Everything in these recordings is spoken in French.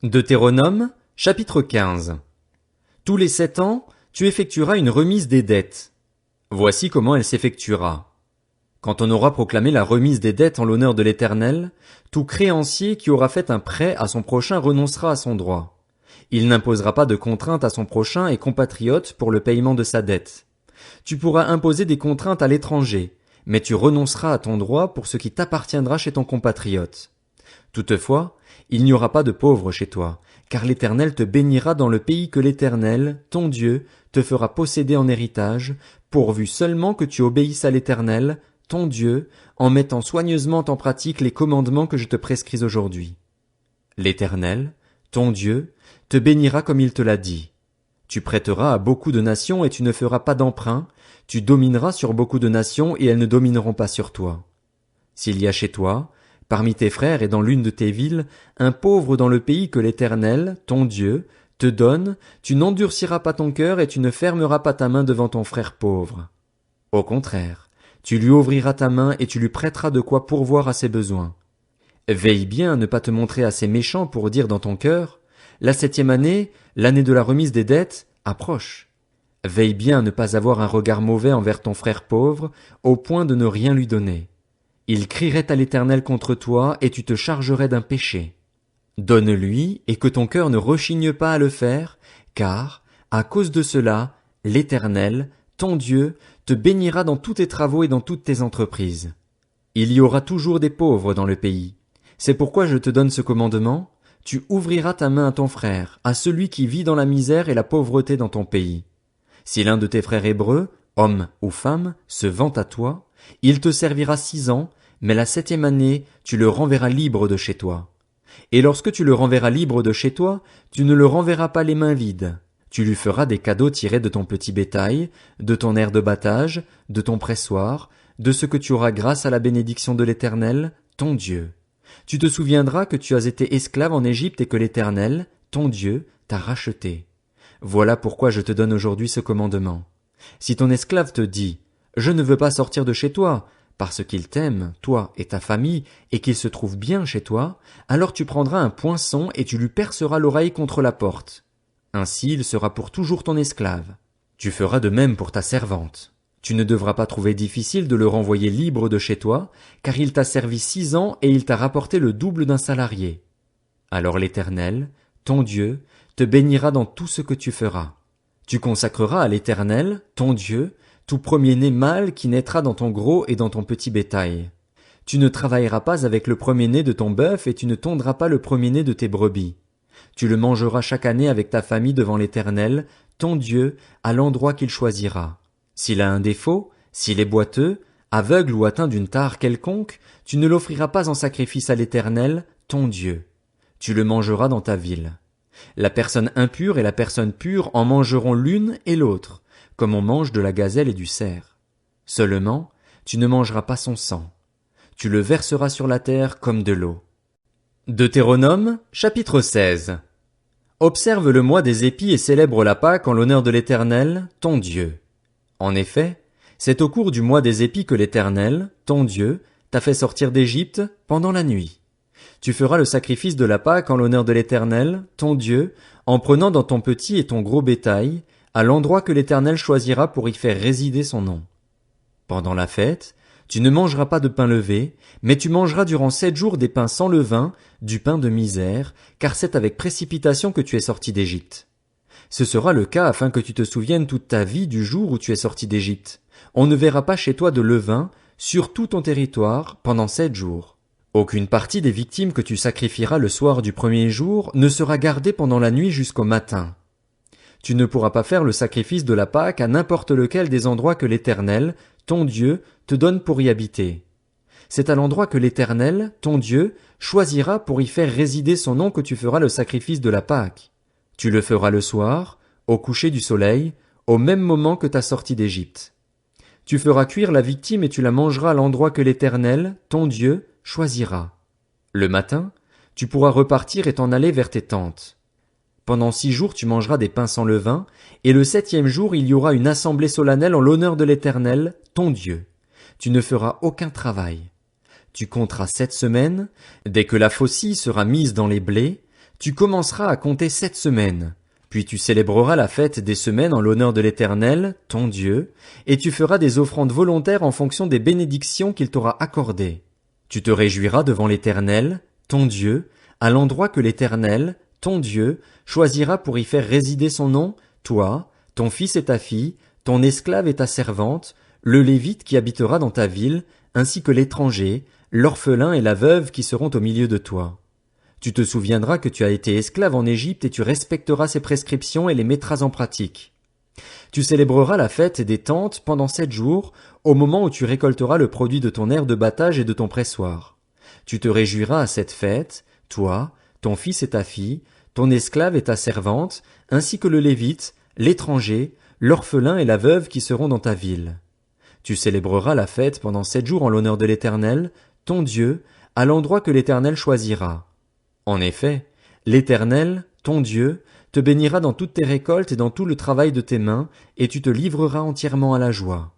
Deutéronome, chapitre 15. Tous les 7 ans, tu effectueras une remise des dettes. Voici comment elle s'effectuera. Quand on aura proclamé la remise des dettes en l'honneur de l'Éternel, tout créancier qui aura fait un prêt à son prochain renoncera à son droit. Il n'imposera pas de contraintes à son prochain et compatriote pour le paiement de sa dette. Tu pourras imposer des contraintes à l'étranger, mais tu renonceras à ton droit pour ce qui t'appartiendra chez ton compatriote. Toutefois, il n'y aura pas de pauvres chez toi, car l'Éternel te bénira dans le pays que l'Éternel, ton Dieu, te fera posséder en héritage, pourvu seulement que tu obéisses à l'Éternel, ton Dieu, en mettant soigneusement en pratique les commandements que je te prescris aujourd'hui. L'Éternel, ton Dieu, te bénira comme il te l'a dit. Tu prêteras à beaucoup de nations et tu ne feras pas d'emprunt, tu domineras sur beaucoup de nations et elles ne domineront pas sur toi. S'il y a chez toi, parmi tes frères et dans l'une de tes villes, un pauvre dans le pays que l'Éternel, ton Dieu, te donne, tu n'endurciras pas ton cœur et tu ne fermeras pas ta main devant ton frère pauvre. Au contraire, tu lui ouvriras ta main et tu lui prêteras de quoi pourvoir à ses besoins. Veille bien à ne pas te montrer assez méchant pour dire dans ton cœur, la 7e année, l'année de la remise des dettes, approche. Veille bien à ne pas avoir un regard mauvais envers ton frère pauvre, au point de ne rien lui donner. Il crierait à l'Éternel contre toi, et tu te chargerais d'un péché. Donne-lui, et que ton cœur ne rechigne pas à le faire, car, à cause de cela, l'Éternel, ton Dieu, te bénira dans tous tes travaux et dans toutes tes entreprises. Il y aura toujours des pauvres dans le pays. C'est pourquoi je te donne ce commandement, tu ouvriras ta main à ton frère, à celui qui vit dans la misère et la pauvreté dans ton pays. Si l'un de tes frères hébreux, homme ou femme, se vante à toi, il te servira 6 ans, mais la 7e année, tu le renverras libre de chez toi. Et lorsque tu le renverras libre de chez toi, tu ne le renverras pas les mains vides. Tu lui feras des cadeaux tirés de ton petit bétail, de ton aire de battage, de ton pressoir, de ce que tu auras grâce à la bénédiction de l'Éternel, ton Dieu. Tu te souviendras que tu as été esclave en Égypte et que l'Éternel, ton Dieu, t'a racheté. Voilà pourquoi je te donne aujourd'hui ce commandement. Si ton esclave te dit, « Je ne veux pas sortir de chez toi », parce qu'il t'aime, toi et ta famille, et qu'il se trouve bien chez toi, alors tu prendras un poinçon et tu lui perceras l'oreille contre la porte. Ainsi il sera pour toujours ton esclave. Tu feras de même pour ta servante. Tu ne devras pas trouver difficile de le renvoyer libre de chez toi, car il t'a servi 6 ans et il t'a rapporté le double d'un salarié. Alors l'Éternel, ton Dieu, te bénira dans tout ce que tu feras. Tu consacreras à l'Éternel, ton Dieu, tout premier-né mâle qui naîtra dans ton gros et dans ton petit bétail. Tu ne travailleras pas avec le premier-né de ton bœuf et tu ne tondras pas le premier-né de tes brebis. Tu le mangeras chaque année avec ta famille devant l'Éternel, ton Dieu, à l'endroit qu'il choisira. S'il a un défaut, s'il est boiteux, aveugle ou atteint d'une tare quelconque, tu ne l'offriras pas en sacrifice à l'Éternel, ton Dieu. Tu le mangeras dans ta ville. La personne impure et la personne pure en mangeront l'une et l'autre, comme on mange de la gazelle et du cerf. Seulement, tu ne mangeras pas son sang. Tu le verseras sur la terre comme de l'eau. Deutéronome, chapitre 16. Observe le mois des épis et célèbre la Pâque en l'honneur de l'Éternel, ton Dieu. En effet, c'est au cours du mois des épis que l'Éternel, ton Dieu, t'a fait sortir d'Égypte pendant la nuit. Tu feras le sacrifice de la Pâque en l'honneur de l'Éternel, ton Dieu, en prenant dans ton petit et ton gros bétail, à l'endroit que l'Éternel choisira pour y faire résider son nom. Pendant la fête, tu ne mangeras pas de pain levé, mais tu mangeras durant 7 jours des pains sans levain, du pain de misère, car c'est avec précipitation que tu es sorti d'Égypte. Ce sera le cas afin que tu te souviennes toute ta vie du jour où tu es sorti d'Égypte. On ne verra pas chez toi de levain, sur tout ton territoire, pendant 7 jours. Aucune partie des victimes que tu sacrifieras le soir du premier jour ne sera gardée pendant la nuit jusqu'au matin. Tu ne pourras pas faire le sacrifice de la Pâque à n'importe lequel des endroits que l'Éternel, ton Dieu, te donne pour y habiter. C'est à l'endroit que l'Éternel, ton Dieu, choisira pour y faire résider son nom que tu feras le sacrifice de la Pâque. Tu le feras le soir, au coucher du soleil, au même moment que ta sortie d'Égypte. Tu feras cuire la victime et tu la mangeras à l'endroit que l'Éternel, ton Dieu, choisira. Le matin, tu pourras repartir et t'en aller vers tes tentes. Pendant 6 jours tu mangeras des pains sans levain, et le 7e jour il y aura une assemblée solennelle en l'honneur de l'Éternel, ton Dieu. Tu ne feras aucun travail. Tu compteras 7 semaines, dès que la faucille sera mise dans les blés, Tu commenceras à compter 7 semaines. Puis tu célébreras la fête des semaines en l'honneur de l'Éternel, ton Dieu, et tu feras des offrandes volontaires en fonction des bénédictions qu'il t'aura accordées. Tu te réjouiras devant l'Éternel, ton Dieu, à l'endroit que l'Éternel, ton Dieu, choisira pour y faire résider son nom, toi, ton fils et ta fille, ton esclave et ta servante, le Lévite qui habitera dans ta ville, ainsi que l'étranger, l'orphelin et la veuve qui seront au milieu de toi. Tu te souviendras que tu as été esclave en Égypte et tu respecteras ses prescriptions et les mettras en pratique. Tu célébreras la fête des tentes pendant 7 jours, au moment où tu récolteras le produit de ton aire de battage et de ton pressoir. Tu te réjouiras à cette fête, toi, ton fils et ta fille, ton esclave et ta servante, ainsi que le Lévite, l'étranger, l'orphelin et la veuve qui seront dans ta ville. Tu célébreras la fête pendant 7 jours en l'honneur de l'Éternel, ton Dieu, à l'endroit que l'Éternel choisira. En effet, l'Éternel, ton Dieu, te bénira dans toutes tes récoltes et dans tout le travail de tes mains, et tu te livreras entièrement à la joie.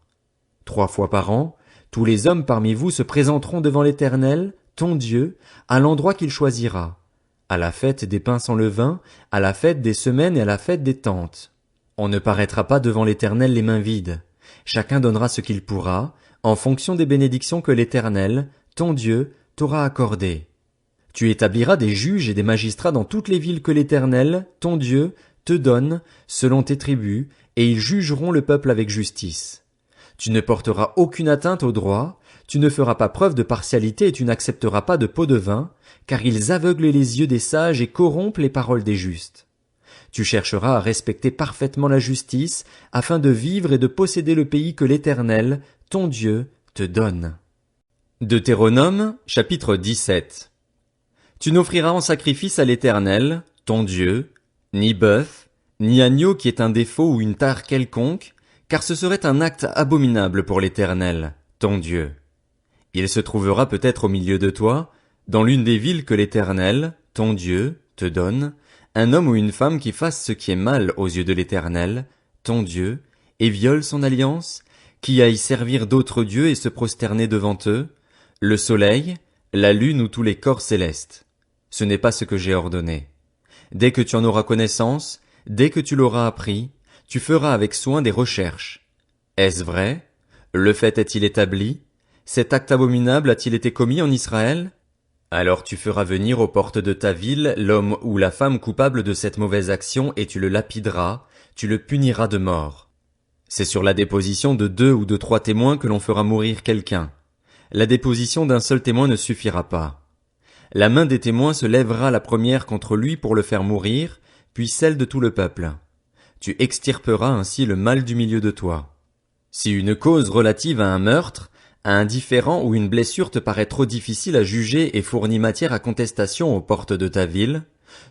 3 fois par an, tous les hommes parmi vous se présenteront devant l'Éternel, ton Dieu, à l'endroit qu'il choisira, à la fête des pains sans levain, à la fête des semaines et à la fête des tentes. On ne paraîtra pas devant l'Éternel les mains vides. Chacun donnera ce qu'il pourra, en fonction des bénédictions que l'Éternel, ton Dieu, t'aura accordées. Tu établiras des juges et des magistrats dans toutes les villes que l'Éternel, ton Dieu, te donne, selon tes tribus, et ils jugeront le peuple avec justice. Tu ne porteras aucune atteinte au droit, tu ne feras pas preuve de partialité et tu n'accepteras pas de pot de vin, car ils aveuglent les yeux des sages et corrompent les paroles des justes. Tu chercheras à respecter parfaitement la justice, afin de vivre et de posséder le pays que l'Éternel, ton Dieu, te donne. Deutéronome, chapitre 17. Tu n'offriras en sacrifice à l'Éternel, ton Dieu, ni bœuf, ni agneau qui est un défaut ou une tare quelconque, car ce serait un acte abominable pour l'Éternel, ton Dieu. Il se trouvera peut-être au milieu de toi, dans l'une des villes que l'Éternel, ton Dieu, te donne, un homme ou une femme qui fasse ce qui est mal aux yeux de l'Éternel, ton Dieu, et viole son alliance, qui aille servir d'autres dieux et se prosterner devant eux, le soleil, la lune ou tous les corps célestes. Ce n'est pas ce que j'ai ordonné. Dès que tu en auras connaissance, dès que tu l'auras appris, tu feras avec soin des recherches. Est-ce vrai? Le fait est-il établi? Cet acte abominable a-t-il été commis en Israël? Alors tu feras venir aux portes de ta ville l'homme ou la femme coupable de cette mauvaise action et tu le lapideras, tu le puniras de mort. C'est sur la déposition de 2 ou de 3 témoins que l'on fera mourir quelqu'un. La déposition d'un seul témoin ne suffira pas. La main des témoins se lèvera la première contre lui pour le faire mourir, puis celle de tout le peuple. Tu extirperas ainsi le mal du milieu de toi. Si une cause relative à un meurtre, à un différend ou une blessure te paraît trop difficile à juger et fournit matière à contestation aux portes de ta ville,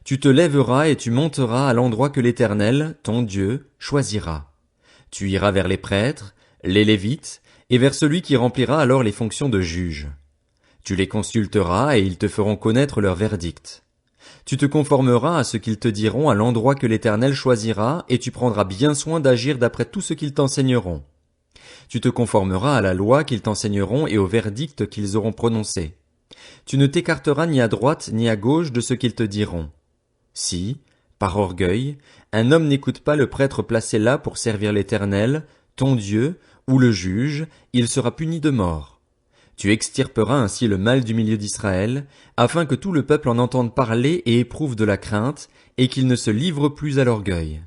tu te lèveras et tu monteras à l'endroit que l'Éternel, ton Dieu, choisira. Tu iras vers les prêtres, les Lévites, et vers celui qui remplira alors les fonctions de juge. Tu les consulteras et ils te feront connaître leur verdict. Tu te conformeras à ce qu'ils te diront à l'endroit que l'Éternel choisira et tu prendras bien soin d'agir d'après tout ce qu'ils t'enseigneront. Tu te conformeras à la loi qu'ils t'enseigneront et au verdict qu'ils auront prononcé. Tu ne t'écarteras ni à droite ni à gauche de ce qu'ils te diront. Si, par orgueil, un homme n'écoute pas le prêtre placé là pour servir l'Éternel, ton Dieu, ou le juge, il sera puni de mort. Tu extirperas ainsi le mal du milieu d'Israël, afin que tout le peuple en entende parler et éprouve de la crainte, et qu'il ne se livre plus à l'orgueil.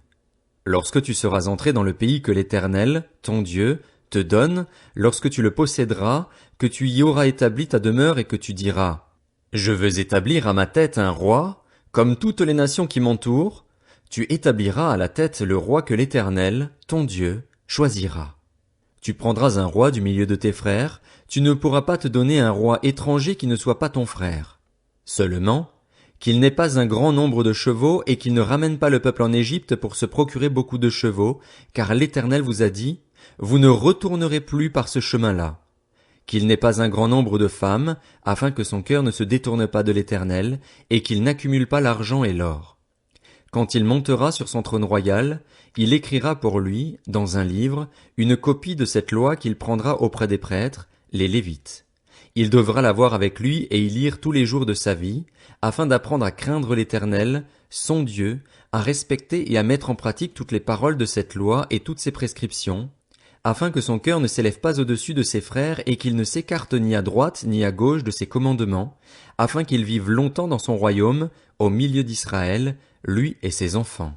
Lorsque tu seras entré dans le pays que l'Éternel, ton Dieu, te donne, lorsque tu le posséderas, que tu y auras établi ta demeure et que tu diras « Je veux établir à ma tête un roi, comme toutes les nations qui m'entourent », tu établiras à la tête le roi que l'Éternel, ton Dieu, choisira. Tu prendras un roi du milieu de tes frères, tu ne pourras pas te donner un roi étranger qui ne soit pas ton frère. Seulement, qu'il n'ait pas un grand nombre de chevaux et qu'il ne ramène pas le peuple en Égypte pour se procurer beaucoup de chevaux, car l'Éternel vous a dit, vous ne retournerez plus par ce chemin-là. Qu'il n'ait pas un grand nombre de femmes, afin que son cœur ne se détourne pas de l'Éternel, et qu'il n'accumule pas l'argent et l'or. Quand il montera sur son trône royal, il écrira pour lui, dans un livre, une copie de cette loi qu'il prendra auprès des prêtres, les Lévites. Il devra l'avoir avec lui et y lire tous les jours de sa vie, afin d'apprendre à craindre l'Éternel, son Dieu, à respecter et à mettre en pratique toutes les paroles de cette loi et toutes ses prescriptions, afin que son cœur ne s'élève pas au-dessus de ses frères et qu'il ne s'écarte ni à droite ni à gauche de ses commandements, afin qu'il vive longtemps dans son royaume, au milieu d'Israël, lui et ses enfants.